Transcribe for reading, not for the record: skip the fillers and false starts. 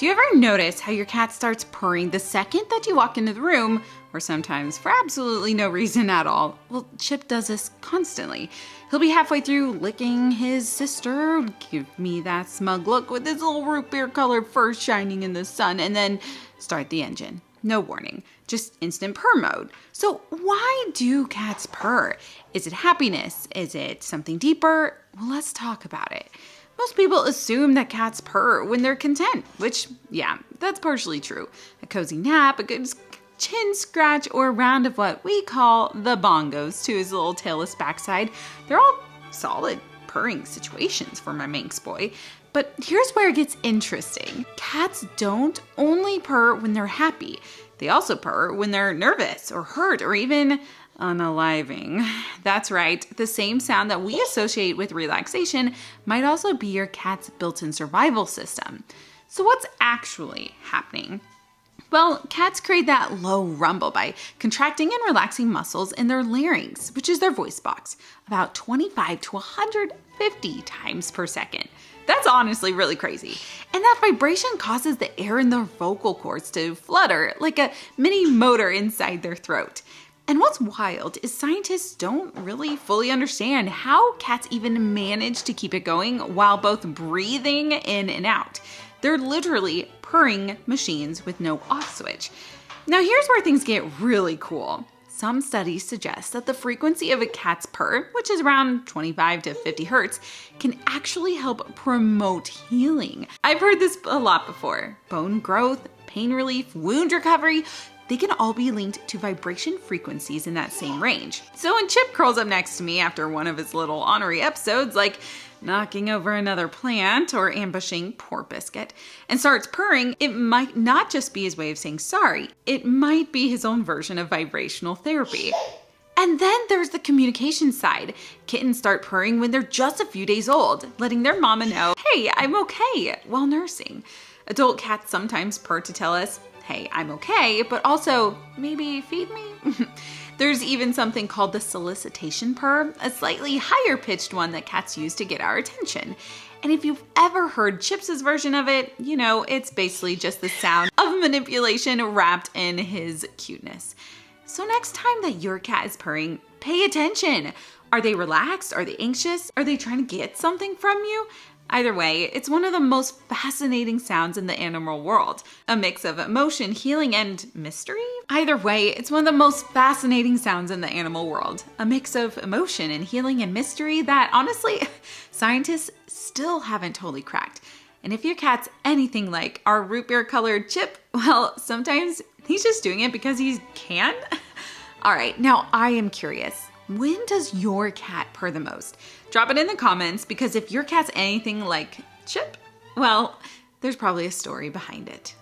Do you ever notice how your cat starts purring the second that you walk into the room, or sometimes for absolutely no reason at all? Well, Chip does this constantly. He'll be halfway through licking his sister, give me that smug look with his little root beer colored fur shining in the sun, and then start the engine. No warning, just instant purr mode. So why do cats purr? Is it happiness? Is it something deeper? Well, let's talk about it. Most people assume that cats purr when they're content, which, yeah, that's partially true. A cozy nap, a good chin scratch, or a round of what we call the bongos to his little tailless backside. They're all solid purring situations for my Manx boy. But here's where it gets interesting. Cats don't only purr when they're happy. They also purr when they're nervous or hurt or even unaliving. That's right, the same sound that we associate with relaxation might also be your cat's built-in survival system. So what's actually happening? Well, cats create that low rumble by contracting and relaxing muscles in their larynx, which is their voice box, about 25 to 150 times per second. That's honestly really crazy. And that vibration causes the air in their vocal cords to flutter like a mini motor inside their throat. And what's wild is scientists don't really fully understand how cats even manage to keep it going while both breathing in and out. They're literally purring machines with no off switch. Now here's where things get really cool. Some studies suggest that the frequency of a cat's purr, which is around 25 to 50 hertz, can actually help promote healing. I've heard this a lot before. Bone growth, pain relief, wound recovery, they can all be linked to vibration frequencies in that same range. So when Chip curls up next to me after one of his little ornery episodes, like knocking over another plant or ambushing poor Biscuit, and starts purring, it might not just be his way of saying sorry. It might be his own version of vibrational therapy. And then there's the communication side. Kittens start purring when they're just a few days old, letting their mama know, hey, I'm okay, while nursing. Adult cats sometimes purr to tell us, hey, I'm okay, but also, maybe feed me? There's even something called the solicitation purr, a slightly higher pitched one that cats use to get our attention. And if you've ever heard Chips's version of it, you know, it's basically just the sound of manipulation wrapped in his cuteness. So next time that your cat is purring, pay attention. Are they relaxed? Are they anxious? Are they trying to get something from you? Either way, it's one of the most fascinating sounds in the animal world. A mix of emotion, healing, and mystery? Either way, it's one of the most fascinating sounds in the animal world. A mix of emotion and healing and mystery that, honestly, scientists still haven't totally cracked. And if your cat's anything like our root beer colored Chip, well, sometimes he's just doing it because he can. All right, now I am curious. When does your cat purr the most? Drop it in the comments, because if your cat's anything like Chip, well, there's probably a story behind it.